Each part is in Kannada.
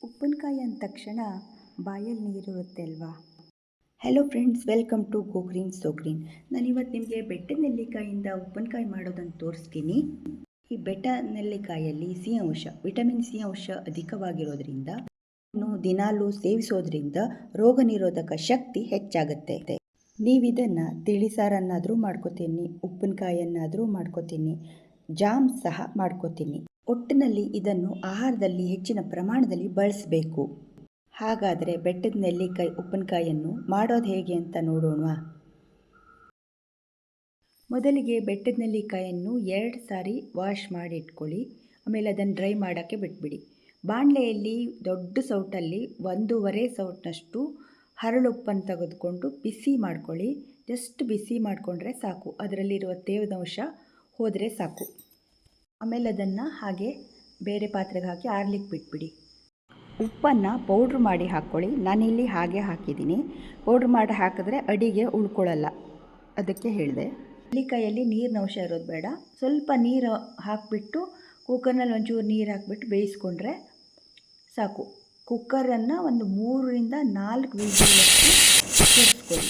ಉಪ್ಪಿನಕಾಯಿ ಅಂದ ತಕ್ಷಣ ಬಾಯಲ್ಲಿ ನೀರಿರುತ್ತೆ ಅಲ್ವಾ. Hello friends, welcome to go green so green. ನಾನಿವತ್ತು ನಿಮಗೆ ಬೆಟ್ಟದ ನೆಲ್ಲಿಕಾಯಿಂದ ಉಪ್ಪಿನಕಾಯಿ ಮಾಡೋದನ್ನು ತೋರಿಸ್ತೀನಿ. ಈ ಬೆಟ್ಟ ನೆಲ್ಲಿಕಾಯಲ್ಲಿ ವಿಟಮಿನ್ ಸಿ ಅಂಶ ಅಧಿಕವಾಗಿರೋದ್ರಿಂದ ದಿನಾಲೂ ಸೇವಿಸೋದ್ರಿಂದ ರೋಗ ನಿರೋಧಕ ಶಕ್ತಿ ಹೆಚ್ಚಾಗುತ್ತೆ. ನೀವಿದನ್ನು ತಿಳಿಸಾರನ್ನಾದರೂ ಮಾಡ್ಕೋತೀನಿ, ಉಪ್ಪಿನಕಾಯನ್ನಾದರೂ ಮಾಡ್ಕೋತೀನಿ, ಜಾಮ್ ಸಹ ಮಾಡ್ಕೋತೀನಿ. ಒಟ್ಟಿನಲ್ಲಿ ಇದನ್ನು ಆಹಾರದಲ್ಲಿ ಹೆಚ್ಚಿನ ಪ್ರಮಾಣದಲ್ಲಿ ಬಳಸಬೇಕು. ಹಾಗಾದರೆ ಬೆಟ್ಟದ ನೆಲ್ಲಿಕಾಯಿ ಉಪ್ಪಿನಕಾಯಿಯನ್ನು ಮಾಡೋದು ಹೇಗೆ ಅಂತ ನೋಡೋಣ. ಮೊದಲಿಗೆ ಬೆಟ್ಟದ ನೆಲ್ಲಿಕಾಯನ್ನು 2 ಸಾರಿ ವಾಶ್ ಮಾಡಿ ಇಟ್ಕೊಳ್ಳಿ. ಆಮೇಲೆ ಅದನ್ನು ಡ್ರೈ ಮಾಡೋಕ್ಕೆ ಬಿಟ್ಬಿಡಿ. ಬಾಣಲೆಯಲ್ಲಿ ದೊಡ್ಡ ಸೌಟಲ್ಲಿ 1.5 ಸೌಟ್ನಷ್ಟು ಹರಳುಪ್ಪನ್ನು ತೆಗೆದುಕೊಂಡು ಬಿಸಿ ಮಾಡ್ಕೊಳ್ಳಿ. ಜಸ್ಟ್ ಬಿಸಿ ಮಾಡಿಕೊಂಡ್ರೆ ಸಾಕು, ಅದರಲ್ಲಿರುವ ತೇವಾಂಶ ಹೋದರೆ ಸಾಕು. ಆಮೇಲೆ ಅದನ್ನು ಹಾಗೆ ಬೇರೆ ಪಾತ್ರೆಗೆ ಹಾಕಿ ಆರ್ಲಿಕ್ಕೆ ಬಿಟ್ಬಿಡಿ. ಉಪ್ಪನ್ನು ಪೌಡ್ರ್ ಮಾಡಿ ಹಾಕ್ಕೊಳ್ಳಿ. ನಾನಿಲ್ಲಿ ಹಾಗೆ ಹಾಕಿದ್ದೀನಿ. ಪೌಡ್ರ್ ಮಾಡಿ ಹಾಕಿದ್ರೆ ಅಡಿಗೆ ಉಳ್ಕೊಳ್ಳಲ್ಲ, ಅದಕ್ಕೆ ಹೇಳಿದೆ. ನೆಲ್ಲಿಕಾಯಲ್ಲಿ ನೀರಿನ ಅಂಶ ಇರೋದು ಬೇಡ. ಸ್ವಲ್ಪ ನೀರು ಹಾಕಿಬಿಟ್ಟು ಕುಕ್ಕರ್ನಲ್ಲಿ ಒಂಚೂರು ನೀರು ಹಾಕಿಬಿಟ್ಟು ಬೇಯಿಸ್ಕೊಂಡ್ರೆ ಸಾಕು. ಕುಕ್ಕರನ್ನು ಒಂದು 3ರಿಂದ 4 ವಿಸಿಲಷ್ಟು ಕೂಗಿಸ್ಕೊಳ್ಳಿ.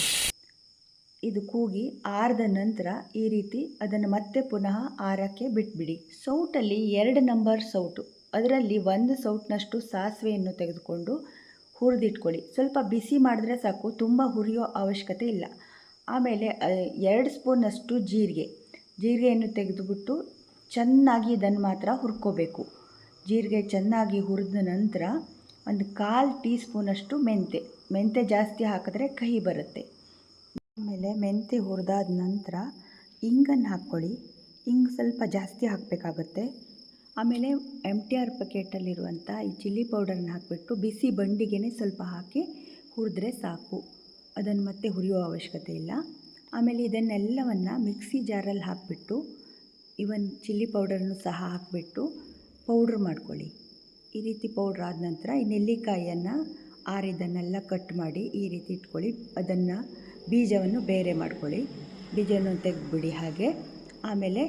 ಇದು ಕೂಗಿ ಆರಿದ ನಂತರ ಈ ರೀತಿ ಅದನ್ನು ಮತ್ತೆ ಪುನಃ ಆರಕ್ಕೆ ಬಿಟ್ಬಿಡಿ. ಸೌಟಲ್ಲಿ 2 ನಂಬರ್ ಸೌಟು, ಅದರಲ್ಲಿ 1 ಸೌಟ್ನಷ್ಟು ಸಾಸಿವೆಯನ್ನು ತೆಗೆದುಕೊಂಡು ಹುರಿದಿಟ್ಕೊಳ್ಳಿ. ಸ್ವಲ್ಪ ಬಿಸಿ ಮಾಡಿದ್ರೆ ಸಾಕು, ತುಂಬ ಹುರಿಯೋ ಅವಶ್ಯಕತೆ ಇಲ್ಲ. ಆಮೇಲೆ 2 ಸ್ಪೂನಷ್ಟು ಜೀರಿಗೆಯನ್ನು ತೆಗೆದುಬಿಟ್ಟು ಚೆನ್ನಾಗಿ ಇದನ್ನು ಮಾತ್ರ ಹುರ್ಕೋಬೇಕು. ಜೀರಿಗೆ ಚೆನ್ನಾಗಿ ಹುರಿದ ನಂತರ 1/4 ಟೀ ಸ್ಪೂನಷ್ಟು ಮೆಂತೆ ಜಾಸ್ತಿ ಹಾಕಿದ್ರೆ ಕಹಿ ಬರುತ್ತೆ. ಆಮೇಲೆ ಮೆಂತೆ ಹುರಿದಾದ ನಂತರ ಇಂಗನ್ನು ಹಾಕ್ಕೊಳ್ಳಿ. ಇಂಗು ಸ್ವಲ್ಪ ಜಾಸ್ತಿ ಹಾಕಬೇಕಾಗುತ್ತೆ. ಆಮೇಲೆ MTR ಪ್ಯಾಕೆಟಲ್ಲಿರುವಂಥ ಈ ಚಿಲ್ಲಿ ಪೌಡರನ್ನ ಹಾಕಿಬಿಟ್ಟು ಬಿಸಿ ಬಂಡಿಗೆ ಸ್ವಲ್ಪ ಹಾಕಿ ಹುರಿದ್ರೆ ಸಾಕು. ಅದನ್ನು ಮತ್ತೆ ಹುರಿಯೋ ಅವಶ್ಯಕತೆ ಇಲ್ಲ. ಆಮೇಲೆ ಇದನ್ನೆಲ್ಲವನ್ನು ಮಿಕ್ಸಿ ಜಾರಲ್ಲಿ ಹಾಕಿಬಿಟ್ಟು ಚಿಲ್ಲಿ ಪೌಡರನ್ನು ಸಹ ಹಾಕಿಬಿಟ್ಟು ಪೌಡ್ರ್ ಮಾಡ್ಕೊಳ್ಳಿ. ಈ ರೀತಿ ಪೌಡ್ರ್ ಆದ ನಂತರ ಈ ನೆಲ್ಲಿಕಾಯಿಯನ್ನು ಆರಿದ್ದನ್ನೆಲ್ಲ ಕಟ್ ಮಾಡಿ ಈ ರೀತಿ ಇಟ್ಕೊಳ್ಳಿ. ಅದನ್ನು ಬೀಜವನ್ನು ಬೇರೆ ಮಾಡ್ಕೊಳ್ಳಿ. ಬೀಜವನ್ನು ತೆಗೆದುಬಿಡಿ ಹಾಗೆ. ಆಮೇಲೆ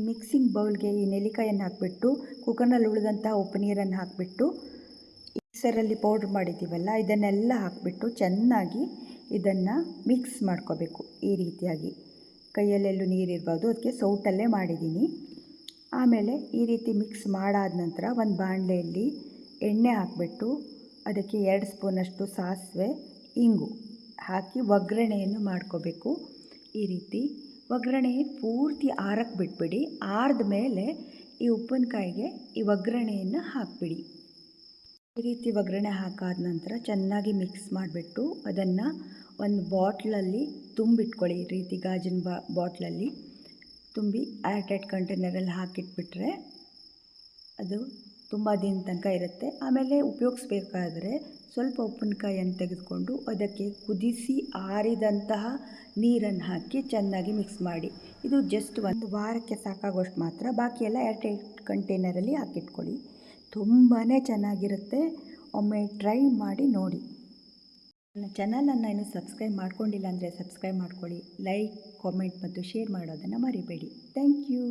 ಮಿಕ್ಸಿಂಗ್ ಬೌಲ್ಗೆ ಈ ನೆಲ್ಲಿಕಾಯನ್ನು ಹಾಕಿಬಿಟ್ಟು ಕುಕ್ಕರ್ನಲ್ಲಿ ಉಳಿದಂಥ ಉಪ್ಪು ನೀರನ್ನು ಹಾಕಿಬಿಟ್ಟು ಮಿಕ್ಸರಲ್ಲಿ ಪೌಡ್ರ್ ಮಾಡಿದ್ದೀವಲ್ಲ ಇದನ್ನೆಲ್ಲ ಹಾಕಿಬಿಟ್ಟು ಚೆನ್ನಾಗಿ ಇದನ್ನು ಮಿಕ್ಸ್ ಮಾಡ್ಕೋಬೇಕು. ಈ ರೀತಿಯಾಗಿ ಕೈಯಲ್ಲೆಲ್ಲೂ ನೀರಿರ್ಬೋದು, ಅದಕ್ಕೆ ಸೌಟಲ್ಲೇ ಮಾಡಿದ್ದೀನಿ. ಆಮೇಲೆ ಈ ರೀತಿ ಮಿಕ್ಸ್ ಮಾಡಾದ ನಂತರ ಒಂದು ಬಾಣಲೆಯಲ್ಲಿ ಎಣ್ಣೆ ಹಾಕಿಬಿಟ್ಟು ಅದಕ್ಕೆ 2 ಸ್ಪೂನಷ್ಟು ಸಾಸಿವೆ, ಇಂಗು ಹಾಕಿ ಒಗ್ಗರಣೆಯನ್ನು ಮಾಡ್ಕೋಬೇಕು. ಈ ರೀತಿ ಒಗ್ಗರಣೆ ಪೂರ್ತಿ ಆರಕ್ಕೆ ಬಿಟ್ಬಿಡಿ. ಆರಿದ ಮೇಲೆ ಈ ಉಪ್ಪಿನಕಾಯಿಗೆ ಈ ಒಗ್ಗರಣೆಯನ್ನು ಹಾಕಿಬಿಡಿ. ಈ ರೀತಿ ಒಗ್ಗರಣೆ ಹಾಕಾದ ನಂತರ ಚೆನ್ನಾಗಿ ಮಿಕ್ಸ್ ಮಾಡಿಬಿಟ್ಟು ಅದನ್ನು ಒಂದು ಬಾಟ್ಲಲ್ಲಿ ತುಂಬಿಟ್ಕೊಳ್ಳಿ. ಈ ರೀತಿ ಗಾಜಿನ ಬಾಟ್ಲಲ್ಲಿ ತುಂಬಿ ಏರ್ಟೈಟ್ ಕಂಟೈನರಲ್ಲಿ ಹಾಕಿಟ್ಬಿಟ್ರೆ ಅದು ತುಂಬ ದಿನ ತನಕ ಇರುತ್ತೆ. ಆಮೇಲೆ ಉಪಯೋಗಿಸ್ಬೇಕಾದ್ರೆ ಸ್ವಲ್ಪ ಉಪ್ಪಿನಕಾಯಿಯನ್ನು ತೆಗೆದುಕೊಂಡು ಅದಕ್ಕೆ ಕುದಿಸಿ ಆರಿದಂತಹ ನೀರನ್ನು ಹಾಕಿ ಚೆನ್ನಾಗಿ ಮಿಕ್ಸ್ ಮಾಡಿ. ಇದು ಜಸ್ಟ್ 1 ವಾರಕ್ಕೆ ಸಾಕಾಗೋಷ್ಟು ಮಾತ್ರ. ಬಾಕಿ ಎಲ್ಲ ಏರ್ಟೈಟ್ ಕಂಟೈನರಲ್ಲಿ ಹಾಕಿಟ್ಕೊಳ್ಳಿ. ತುಂಬಾ ಚೆನ್ನಾಗಿರುತ್ತೆ. ಒಮ್ಮೆ ಟ್ರೈ ಮಾಡಿ ನೋಡಿ. ನನ್ನ ಚಾನಲನ್ನು ಇನ್ನೂ ಸಬ್ಸ್ಕ್ರೈಬ್ ಮಾಡ್ಕೊಂಡಿಲ್ಲ ಅಂದರೆ ಸಬ್ಸ್ಕ್ರೈಬ್ ಮಾಡ್ಕೊಳ್ಳಿ. ಲೈಕ್, ಕಾಮೆಂಟ್ ಮತ್ತು ಶೇರ್ ಮಾಡೋದನ್ನು ಮರಿಬೇಡಿ. Thank you.